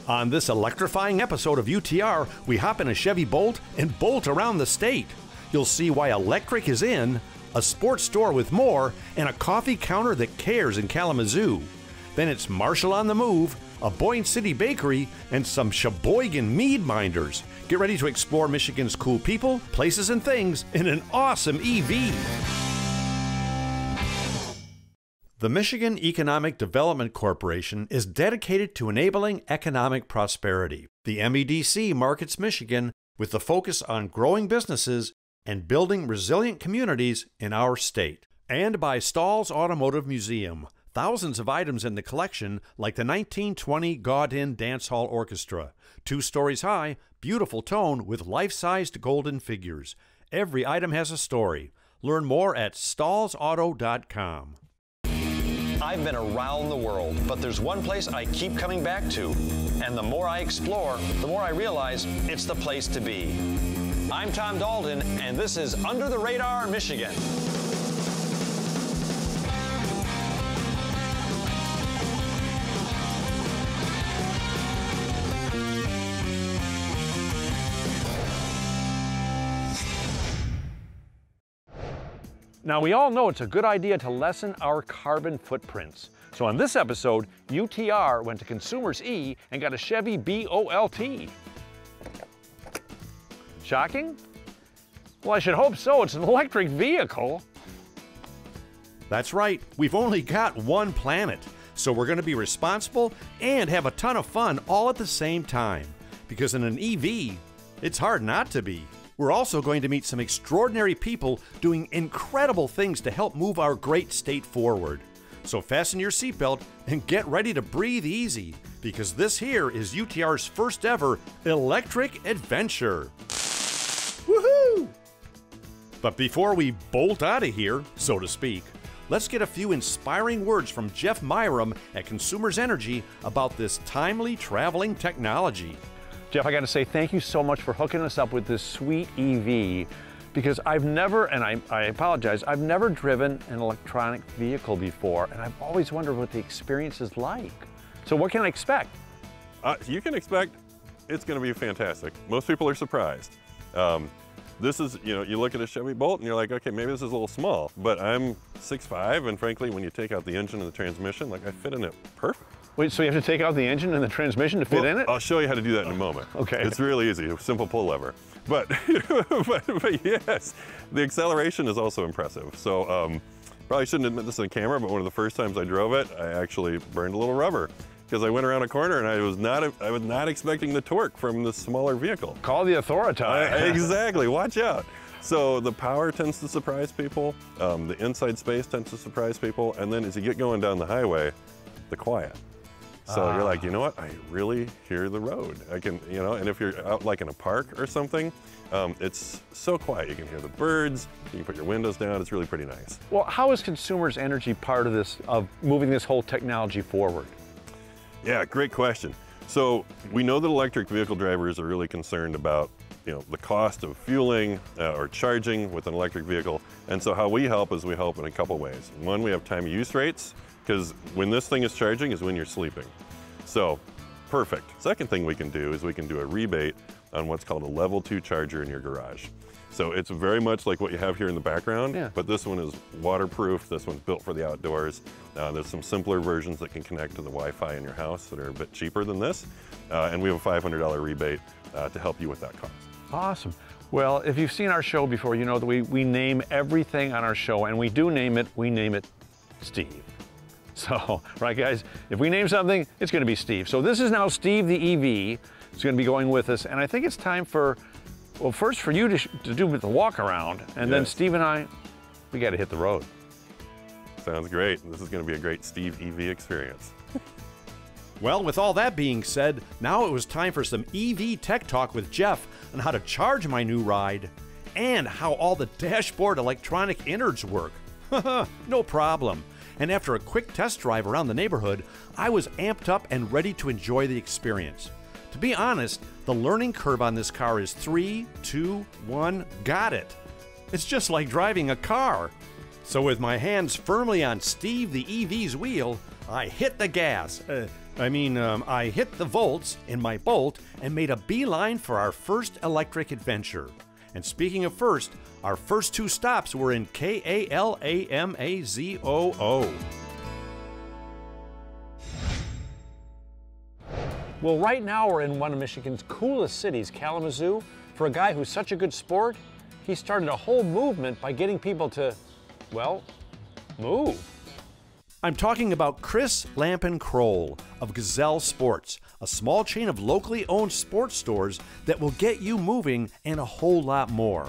On this electrifying episode of UTR, we hop in a Chevy Bolt and bolt around the state. You'll see why electric is in, a sports store with more, and a coffee counter that cares in Kalamazoo. Then it's Marshall on the move, a Boyne City bakery, and some Sheboygan mead minders. Get ready to explore Michigan's cool people, places, and things in an awesome EV. The Michigan Economic Development Corporation is dedicated to enabling economic prosperity. The MEDC markets Michigan with the focus on growing businesses and building resilient communities in our state. And by Stahl's Automotive Museum, thousands of items in the collection like the 1920 Gaudin Dance Hall Orchestra, 2 stories high, beautiful tone with life-sized golden figures. Every item has a story. Learn more at stahlsauto.com. I've been around the world, but there's one place I keep coming back to. And the more I explore, the more I realize it's the place to be. I'm Tom Dalton, and this is Under the Radar, Michigan. Now, we all know it's a good idea to lessen our carbon footprints. So on this episode, UTR went to Consumers E and got a Chevy Bolt. Shocking? Well, I should hope so. It's an electric vehicle. That's right. We've only got one planet. So we're going to be responsible and have a ton of fun all at the same time. Because in an EV, it's hard not to be. We're also going to meet some extraordinary people doing incredible things to help move our great state forward. So fasten your seatbelt and get ready to breathe easy, because this here is UTR's first ever electric adventure. Woohoo! But before we bolt out of here, so to speak, let's get a few inspiring words from Jeff Myram at Consumers Energy about this timely traveling technology. Jeff, I got to say thank you so much for hooking us up with this sweet EV, because I've never, and I apologize, I've never driven an electronic vehicle before, and I've always wondered what the experience is like. So what can I expect? You can expect it's going to be fantastic. Most people are surprised. This is, you look at a Chevy Bolt and you're like, okay, maybe this is a little small, but I'm 6'5", and frankly, when you take out the engine and the transmission, like I fit in it perfect. Wait, so you have to take out the engine and the transmission to fit in it? I'll show you how to do that in a moment. Okay. It's really easy, a simple pull lever. But, but yes, the acceleration is also impressive. So probably shouldn't admit this on camera, but one of the first times I drove it, I actually burned a little rubber, because I went around a corner and I was not expecting the torque from this smaller vehicle. Call the authority. Exactly, watch out. So the power tends to surprise people, the inside space tends to surprise people, and then as you get going down the highway, the quiet. So you're like, you know what, I really hear the road. I can, and if you're out like in a park or something, it's so quiet. You can hear the birds, you can put your windows down, it's really pretty nice. Well, how is Consumers Energy part of this, of moving this whole technology forward? Yeah, great question. So we know that electric vehicle drivers are really concerned about the cost of fueling or charging with an electric vehicle. And so how we help is we help in a couple ways. One, we have time of use rates, because when this thing is charging is when you're sleeping. So, perfect. Second thing we can do is we can do a rebate on what's called a level 2 charger in your garage. So it's very much like what you have here in the background, but this one is waterproof, this one's built for the outdoors. There's some simpler versions that can connect to the Wi-Fi in your house that are a bit cheaper than this. And we have a $500 rebate to help you with that cost. Awesome. Well, if you've seen our show before, you know that we name everything on our show, and we name it Steve. So, right guys, if we name something, it's going to be Steve. So this is now Steve the EV. It's going to be going with us, and I think it's time for, well, first for you to do with the walk around, and then Steve and I, we got to hit the road. Sounds great. This is going to be a great Steve EV experience. Well, with all that being said, now it was time for some EV tech talk with Jeff on how to charge my new ride and how all the dashboard electronic innards work. No problem. And after a quick test drive around the neighborhood, I was amped up and ready to enjoy the experience. To be honest, the learning curve on this car is 3, 2, 1, got it. It's just like driving a car. So with my hands firmly on Steve the EV's wheel, I hit the gas. I hit the volts in my Bolt and made a beeline for our first electric adventure. And speaking of first, our first 2 stops were in Kalamazoo. Well, right now we're in one of Michigan's coolest cities, Kalamazoo. For a guy who's such a good sport, he started a whole movement by getting people to, well, move. I'm talking about Chris Lampin-Kroll of Gazelle Sports, a small chain of locally owned sports stores that will get you moving and a whole lot more.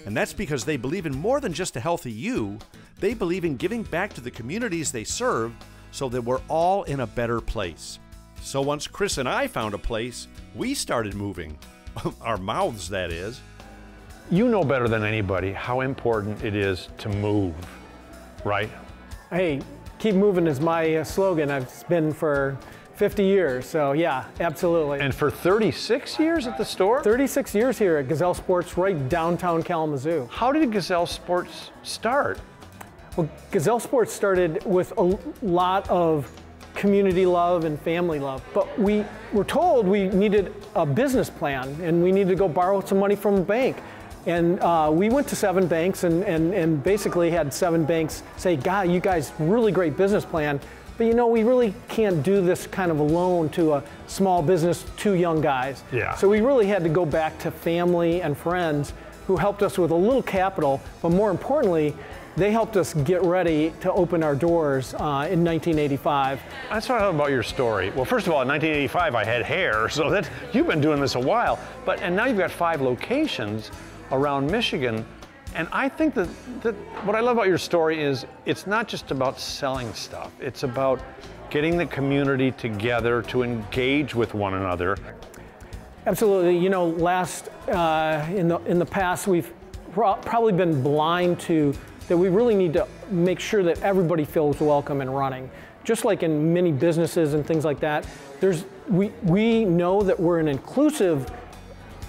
And that's because they believe in more than just a healthy you. They believe in giving back to the communities they serve so that we're all in a better place. So once Chris and I found a place, we started moving. Our mouths, that is. You know better than anybody how important it is to move, right? Hey, keep moving is my slogan. I've been for 50 years, so yeah, absolutely. And for 36 years at the store? 36 years here at Gazelle Sports, right downtown Kalamazoo. How did Gazelle Sports start? Well, Gazelle Sports started with a lot of community love and family love, but we were told we needed a business plan and we needed to go borrow some money from a bank. And we went to 7 banks and basically had 7 banks say, God, you guys, really great business plan, but you know, we really can't do this kind of a loan to a small business, 2 young guys. Yeah. So we really had to go back to family and friends who helped us with a little capital, but more importantly, they helped us get ready to open our doors in 1985. That's what I love about your story. Well, first of all, in 1985, I had hair, so that you've been doing this a while. And now you've got 5 locations around Michigan. And I think that what I love about your story is it's not just about selling stuff. It's about getting the community together to engage with one another. Absolutely. You know, in the past, we've probably been blind to that we really need to make sure that everybody feels welcome in running. Just like in many businesses and things like that, we know that we're an inclusive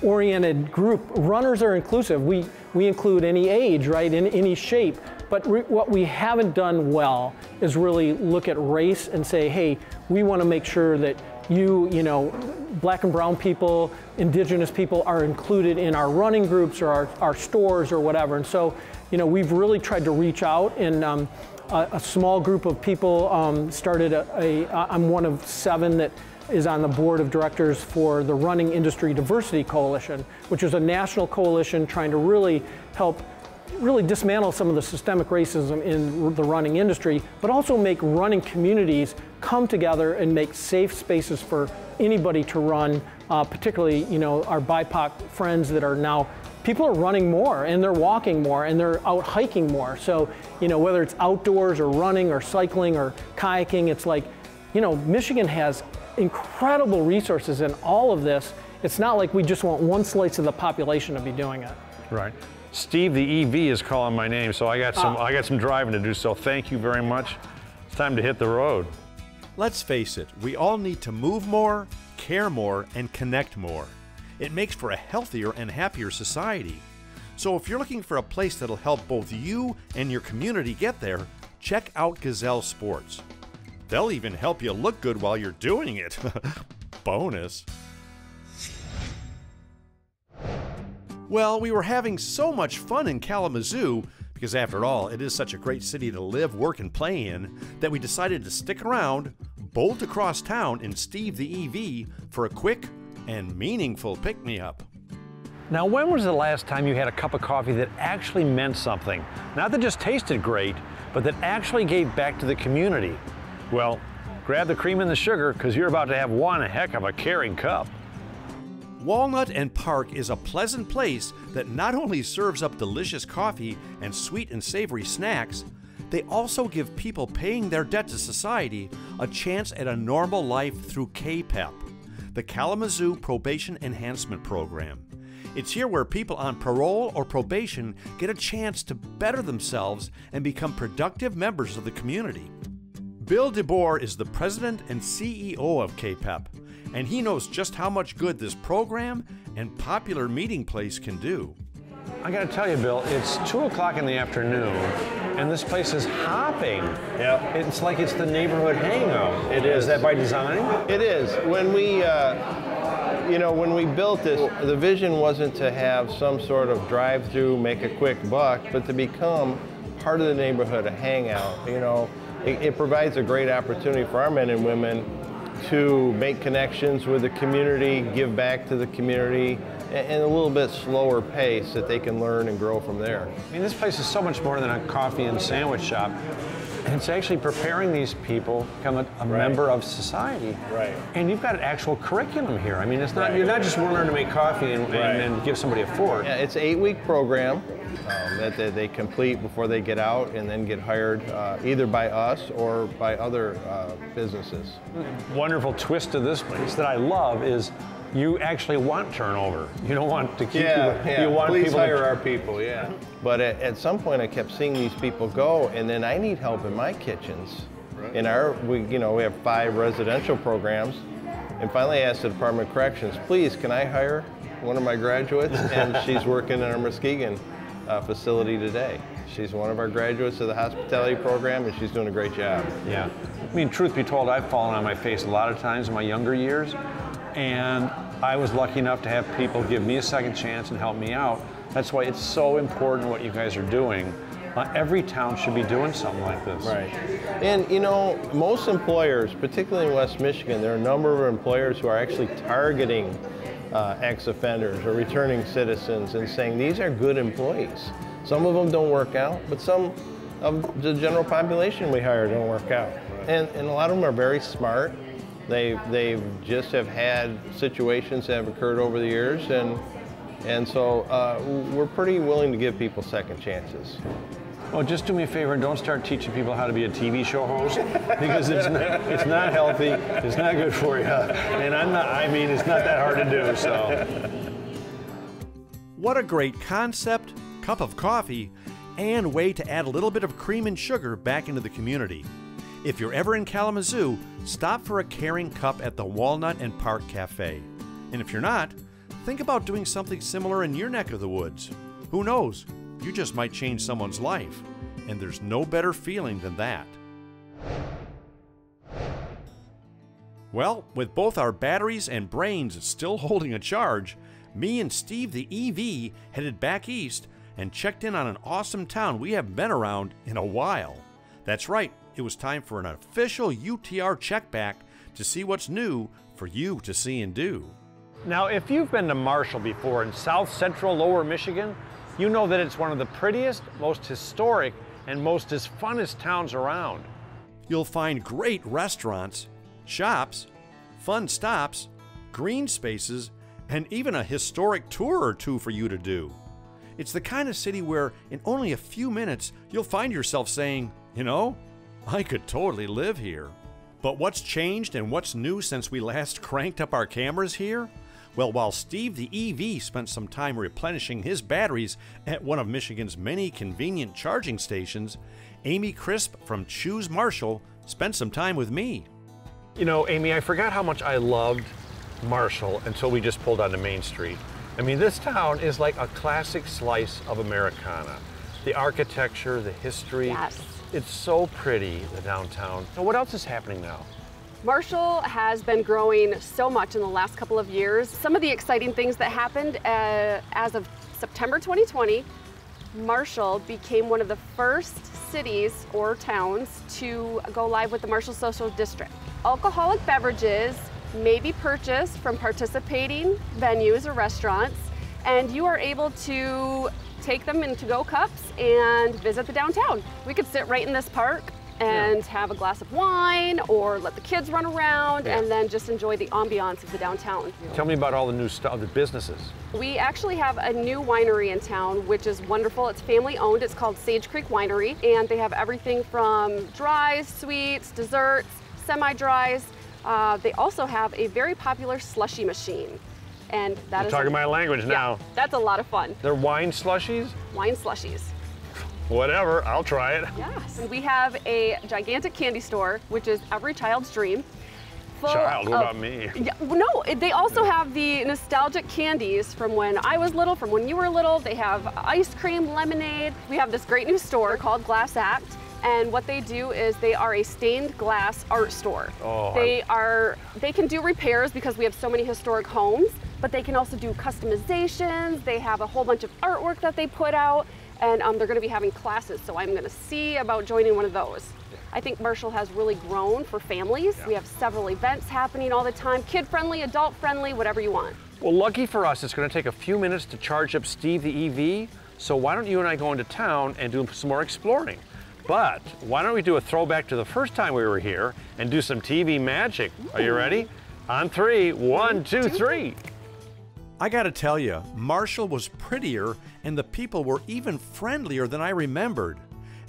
oriented group. Runners are inclusive. We include any age, right, in any shape. But what we haven't done well is really look at race and say, hey, we want to make sure that you know, black and brown people, indigenous people are included in our running groups or our stores or whatever. And so, you know, we've really tried to reach out, and a small group of people started I'm one of 7 that is on the board of directors for the Running Industry Diversity Coalition, which is a national coalition trying to really help dismantle some of the systemic racism in the running industry, but also make running communities come together and make safe spaces for anybody to run, particularly, you know, our BIPOC friends that are now, people are running more and they're walking more and they're out hiking more. So, you know, whether it's outdoors or running or cycling or kayaking, it's like, you know, Michigan has incredible resources in all of this. It's not like we just want one slice of the population to be doing it. Right. Steve the EV is calling my name, so I got some driving to do, so thank you very much. It's time to hit the road. Let's face it, we all need to move more, care more, and connect more. It makes for a healthier and happier society. So if you're looking for a place that'll help both you and your community get there, check out Gazelle Sports. They'll even help you look good while you're doing it. Bonus. Well, we were having so much fun in Kalamazoo, because after all, it is such a great city to live, work, and play in, that we decided to stick around, bolt across town in Steve the EV for a quick and meaningful pick-me-up. Now, when was the last time you had a cup of coffee that actually meant something? Not that just tasted great, but that actually gave back to the community? Well, grab the cream and the sugar, because you're about to have one heck of a caring cup. Walnut and Park is a pleasant place that not only serves up delicious coffee and sweet and savory snacks, they also give people paying their debt to society a chance at a normal life through KPEP, the Kalamazoo Probation Enhancement Program. It's here where people on parole or probation get a chance to better themselves and become productive members of the community. Bill DeBoer is the president and CEO of KPEP, and he knows just how much good this program and popular meeting place can do. I gotta tell you, Bill, it's 2 o'clock in the afternoon, And this place is hopping. Yeah. It's like it's the neighborhood hangout. It is. Is that by design? It is. When we, when we built this, the vision wasn't to have some sort of drive-through, make a quick buck, but to become part of the neighborhood, a hangout. It provides a great opportunity for our men and women to make connections with the community, give back to the community, and a little bit slower pace that they can learn and grow from there. I mean, this place is so much more than a coffee and sandwich shop. It's actually preparing these people to become a member of society. Right. And you've got an actual curriculum here. I mean, it's not Right. You're not just learning to make coffee and give somebody a fork. Yeah, it's an 8-week program that they complete before they get out and then get hired either by us or by other businesses. Wonderful twist to this place that I love is you actually want turnover. You don't want to keep people. You want Please people hire our people, yeah. But at some point I kept seeing these people go, and then I need help in my kitchens. Right. In we have 5 residential programs, and finally I asked the Department of Corrections, please, can I hire one of my graduates? And she's working in our Muskegon facility today. She's one of our graduates of the hospitality program, and she's doing a great job. Yeah. I mean, truth be told, I've fallen on my face a lot of times in my younger years, and I was lucky enough to have people give me a second chance and help me out. That's why it's so important what you guys are doing. Every town should be doing something like this. Right. And most employers, particularly in West Michigan, there are a number of employers who are actually targeting ex-offenders or returning citizens and saying these are good employees. Some of them don't work out, but some of the general population we hire don't work out. And a lot of them are very smart. They just have had situations that have occurred over the years, and so we're pretty willing to give people second chances. Well, just do me a favor and don't start teaching people how to be a TV show host, because it's not healthy, it's not good for you, and it's not that hard to do, so. What a great concept, cup of coffee, and way to add a little bit of cream and sugar back into the community. If you're ever in Kalamazoo, stop for a caring cup at the Walnut and Park Cafe. And if you're not, think about doing something similar in your neck of the woods. Who knows? You just might change someone's life. And there's no better feeling than that. Well, with both our batteries and brains still holding a charge, me and Steve the EV headed back east and checked in on an awesome town we haven't been around in a while. That's right. It was time for an official UTR check back to see what's new for you to see and do. Now, if you've been to Marshall before in South Central Lower Michigan, you know that it's one of the prettiest, most historic, and most funnest towns around. You'll find great restaurants, shops, fun stops, green spaces, and even a historic tour or two for you to do. It's the kind of city where in only a few minutes you'll find yourself saying, I could totally live here. But what's changed and what's new since we last cranked up our cameras here? Well, while Steve the EV spent some time replenishing his batteries at one of Michigan's many convenient charging stations, Amy Crisp from Choose Marshall spent some time with me. Amy, I forgot how much I loved Marshall until we just pulled onto Main Street. I mean, this town is like a classic slice of Americana. The architecture, the history. Yes. It's so pretty, the downtown. So what else is happening now? Marshall has been growing so much in the last couple of years. Some of the exciting things that happened as of September 2020, Marshall became one of the first cities or towns to go live with the Marshall Social District. Alcoholic beverages may be purchased from participating venues or restaurants, and you are able to take them in to-go cups and visit the downtown. We could sit right in this park and have a glass of wine or let the kids run around and then just enjoy the ambiance of the downtown. Tell me about all the new stuff, the businesses. We actually have a new winery in town, which is wonderful. It's family owned. It's called Sage Creek Winery, and they have everything from dries, sweets, desserts, semi-dries. They also have a very popular slushy machine. And that is talking my language now. Yeah, that's a lot of fun. They're wine slushies? Wine slushies. Whatever, I'll try it. Yes. And we have a gigantic candy store, which is every child's dream. child. What about me? Yeah, no, they also have the nostalgic candies from when I was little, from when you were little. They have ice cream, lemonade. We have this great new store called Glass Act. And what they do is they are a stained glass art store. Oh, They can do repairs because we have so many historic homes, but they can also do customizations. They have a whole bunch of artwork that they put out, and they're going to be having classes. So I'm going to see about joining one of those. I think Marshall has really grown for families. Yeah. We have several events happening all the time, kid-friendly, adult-friendly, whatever you want. Well, lucky for us, it's going to take a few minutes to charge up Steve the EV. So why don't you and I go into town and do some more exploring? But why don't we do a throwback to the first time we were here and do some TV magic? Are you ready? On three, 1, 2, 3. I gotta tell you, Marshall was prettier and the people were even friendlier than I remembered.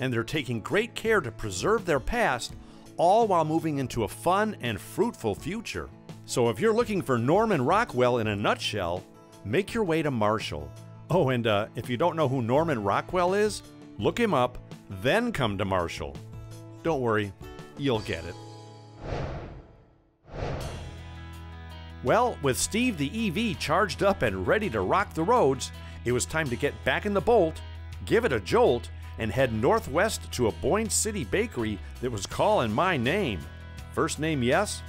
And they're taking great care to preserve their past, all while moving into a fun and fruitful future. So if you're looking for Norman Rockwell in a nutshell, make your way to Marshall. Oh, and if you don't know who Norman Rockwell is, look him up, then come to Marshall. Don't worry, you'll get it. Well, with Steve the EV charged up and ready to rock the roads, it was time to get back in the Bolt, give it a jolt, and head northwest to a Boyne City bakery that was calling my name. First name yes,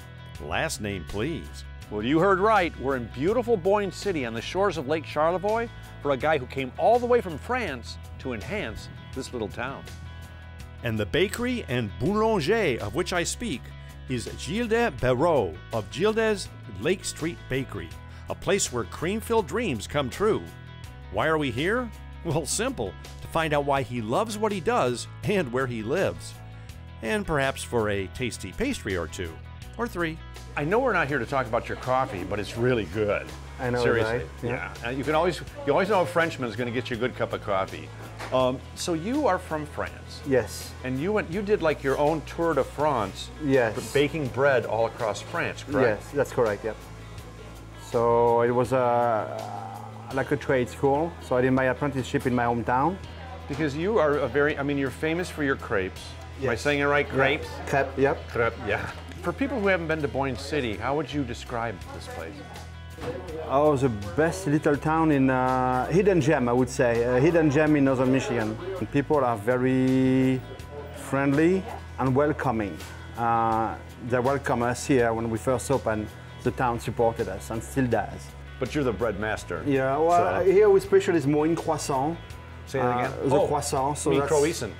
last name please. Well, you heard right. We're in beautiful Boyne City on the shores of Lake Charlevoix for a guy who came all the way from France to enhance this little town. And the bakery and boulanger of which I speak is Gilles Barreau of Gilles Lake Street Bakery, a place where cream-filled dreams come true. Why are we here? Well, simple, to find out why he loves what he does and where he lives. And perhaps for a tasty pastry or two, or three. I know we're not here to talk about your coffee, but it's really good. I know, seriously. right? Yeah. You always know a Frenchman is going to get you a good cup of coffee. So you are from France. Yes. And you did like your own tour de France. Yes. But baking bread all across France, correct? Yes, that's correct. Yep. So it was like a trade school. So I did my apprenticeship in my hometown. Because you are you're famous for your crepes. Am I Yes. saying it right? Crepes? Yeah. Crepe, yep. Crepe, yeah. For people who haven't been to Boyne City, how would you describe this place? Oh, the best little town in hidden gem, I would say. A hidden gem in northern Michigan. And people are very friendly and welcoming. They welcomed us here when we first opened. The town supported us and still does. But you're the bread master. Yeah, well, here we specialize more in croissant. Say that again? The croissant. So that's croissant.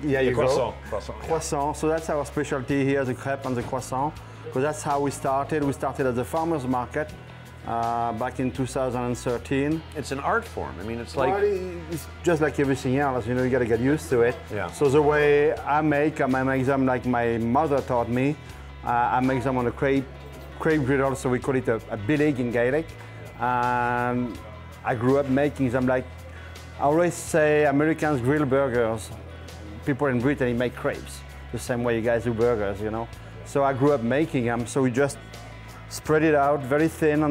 Yeah, you croissant. go. Croissant. Yeah. Croissant. So that's our specialty here, the crepe and the croissant. Because that's how we started. We started at the farmer's market back in 2013. It's an art form. I mean, it's like... Well, it's just like everything else, you know, you got to get used to it. Yeah. So the way I make them like my mother taught me. I make them on a crepe griddle, so we call it a billig in Gaelic. And I grew up making them like, I always say Americans grill burgers. People in Britain make crepes, the same way you guys do burgers, you know. So I grew up making them, so we just spread it out very thin.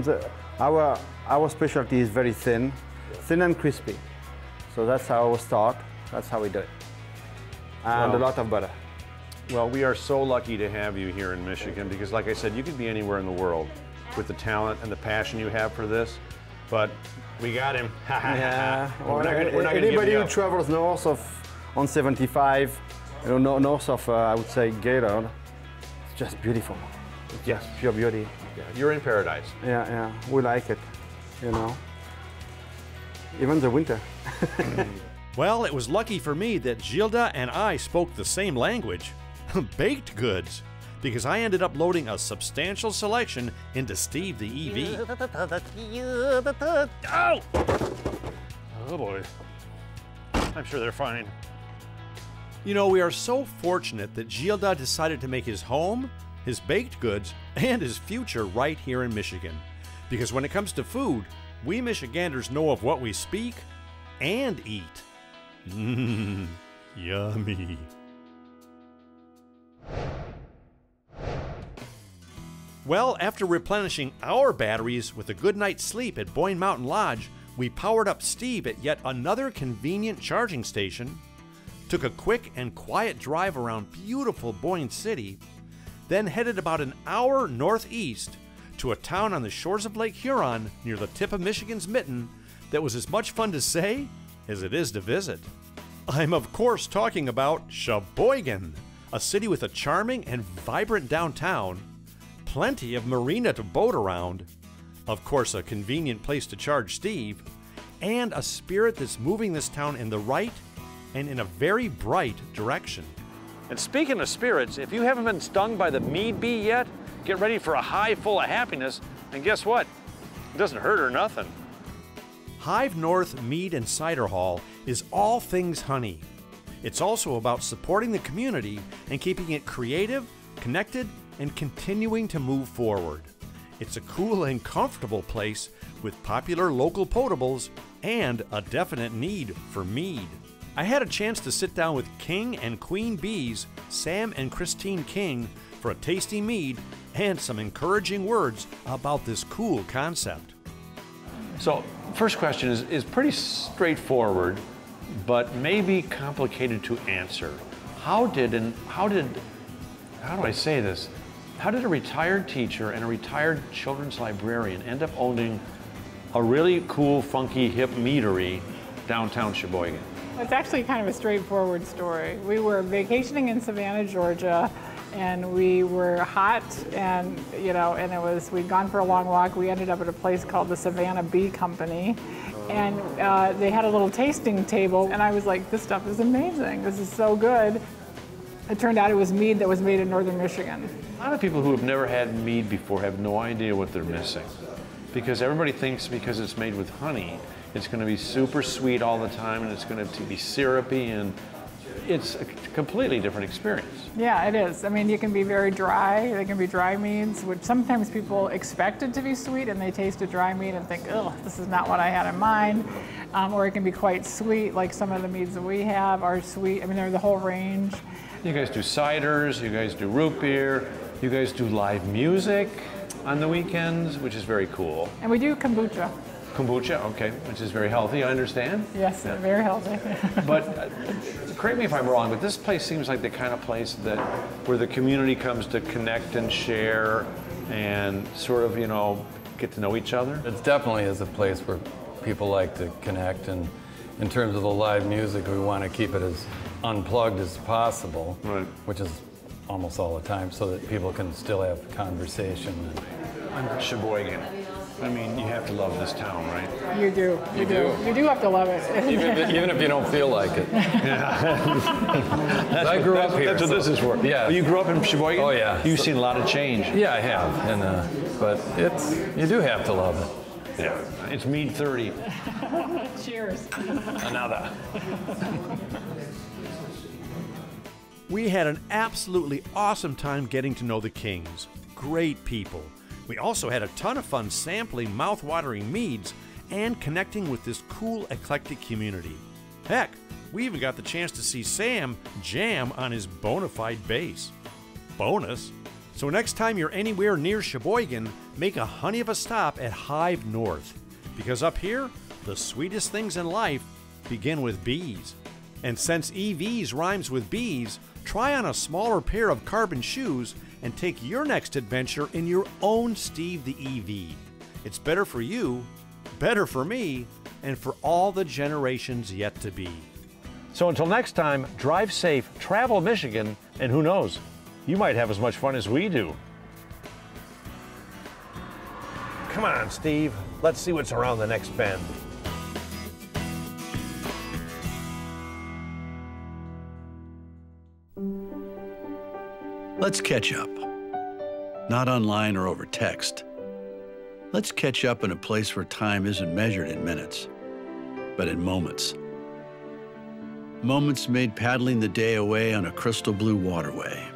Our specialty is very thin and crispy. So that's how we start, that's how we do it. And a lot of butter. Well, we are so lucky to have you here in Michigan because, like I said, you could be anywhere in the world with the talent and the passion you have for this, but we got him. Yeah. We're not gonna Anybody give you who up. travels north of on 75, you know, north of I would say Gaylord, it's just beautiful. It's Yes. just pure beauty. Yeah, you're in paradise. Yeah, we like it, you know. Even the winter. Well, it was lucky for me that Gilda and I spoke the same language, baked goods, because I ended up loading a substantial selection into Steve the EV. Ow! Oh boy. I'm sure they're fine. You know, we are so fortunate that Gilda decided to make his home, his baked goods, and his future right here in Michigan. Because when it comes to food, we Michiganders know of what we speak and eat. Mmm, yummy. Well, after replenishing our batteries with a good night's sleep at Boyne Mountain Lodge, we powered up Steve at yet another convenient charging station, took a quick and quiet drive around beautiful Boyne City, then headed about an hour northeast to a town on the shores of Lake Huron near the tip of Michigan's mitten that was as much fun to say as it is to visit. I'm of course talking about Sheboygan, a city with a charming and vibrant downtown, plenty of marina to boat around, of course a convenient place to charge Steve, and a spirit that's moving this town in the right and in a very bright direction. And speaking of spirits, if you haven't been stung by the mead bee yet, get ready for a high full of happiness, and guess what? It doesn't hurt or nothing. Hive North Mead and Cider Hall is all things honey. It's also about supporting the community and keeping it creative, connected, and continuing to move forward. It's a cool and comfortable place with popular local potables and a definite need for mead. I had a chance to sit down with King and Queen Bees, Sam and Christine King, for a tasty mead and some encouraging words about this cool concept. So, first question is pretty straightforward, but maybe complicated to answer. How do I say this? How did a retired teacher and a retired children's librarian end up owning a really cool, funky, hip meadery downtown Sheboygan? It's actually kind of a straightforward story. We were vacationing in Savannah, Georgia, and we were hot, and we'd gone for a long walk. We ended up at a place called the Savannah Bee Company, and they had a little tasting table, and I was like, this stuff is amazing. This is so good. It turned out it was mead that was made in northern Michigan. A lot of people who have never had mead before have no idea what they're missing, because everybody thinks because it's made with honey, it's going to be super sweet all the time, and it's going to be syrupy, and it's a completely different experience. Yeah, it is. I mean, you can be very dry. They can be dry meads, which sometimes people expect it to be sweet, and they taste a dry mead and think, oh, this is not what I had in mind. Or it can be quite sweet, like some of the meads that we have are sweet. I mean, they're the whole range. You guys do ciders, you guys do root beer, you guys do live music on the weekends, which is very cool. And we do kombucha. Kombucha, okay, which is very healthy, I understand. Yes, yeah. Very healthy. But correct me if I'm wrong, but this place seems like the kind of place that where the community comes to connect and share and sort of, get to know each other. It definitely is a place where people like to connect, and in terms of the live music, we want to keep it as unplugged as possible, right, which is almost all the time, so that people can still have conversation. Sheboygan. I mean, you have to love this town, right? You do. You do. You do have to love it. Even if you don't feel like it. Yeah. I grew up here. That's what this is for. Yeah. Oh, you grew up in Sheboygan? Oh, yeah. You've seen a lot of change. Yeah, I have. And but you do have to love it. Yeah. It's mead 30. Cheers. Another. We had an absolutely awesome time getting to know the Kings. Great people. We also had a ton of fun sampling mouth-watering meads and connecting with this cool, eclectic community. Heck, we even got the chance to see Sam jam on his bona fide bass. Bonus. So next time you're anywhere near Sheboygan, make a honey of a stop at Hive North. Because up here, the sweetest things in life begin with bees. And since EVs rhymes with bees, try on a smaller pair of carbon shoes and take your next adventure in your own Steve the EV. It's better for you, better for me, and for all the generations yet to be. So until next time, drive safe, travel Michigan, and who knows, you might have as much fun as we do. Come on, Steve. Let's see what's around the next bend. Let's catch up. Not online or over text. Let's catch up in a place where time isn't measured in minutes, but in moments. Moments made paddling the day away on a crystal blue waterway.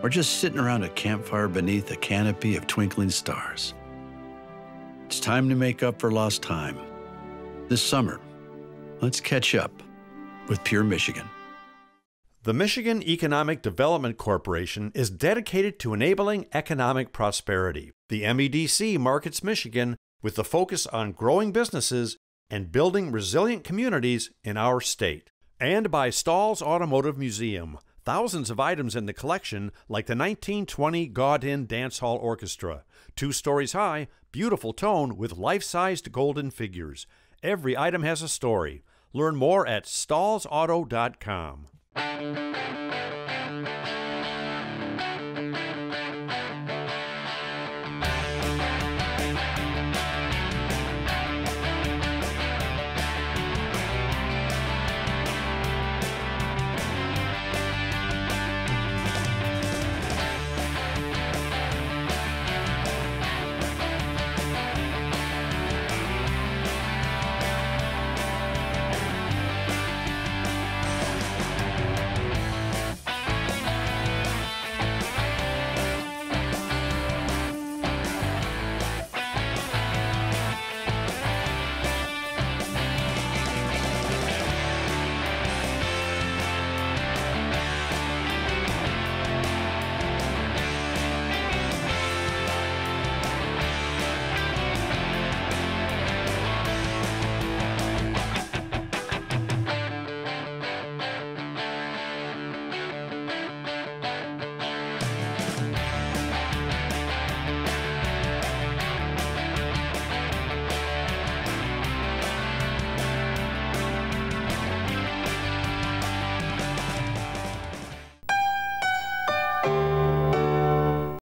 Or just sitting around a campfire beneath a canopy of twinkling stars. It's time to make up for lost time. This summer, let's catch up with Pure Michigan. The Michigan Economic Development Corporation is dedicated to enabling economic prosperity. The MEDC markets Michigan with the focus on growing businesses and building resilient communities in our state. And by Stahl's Automotive Museum, Thousands of items in the collection, like the 1920 Gaudin Dance Hall Orchestra. 2 stories high, beautiful tone with life-sized golden figures. Every item has a story. Learn more at stallsauto.com.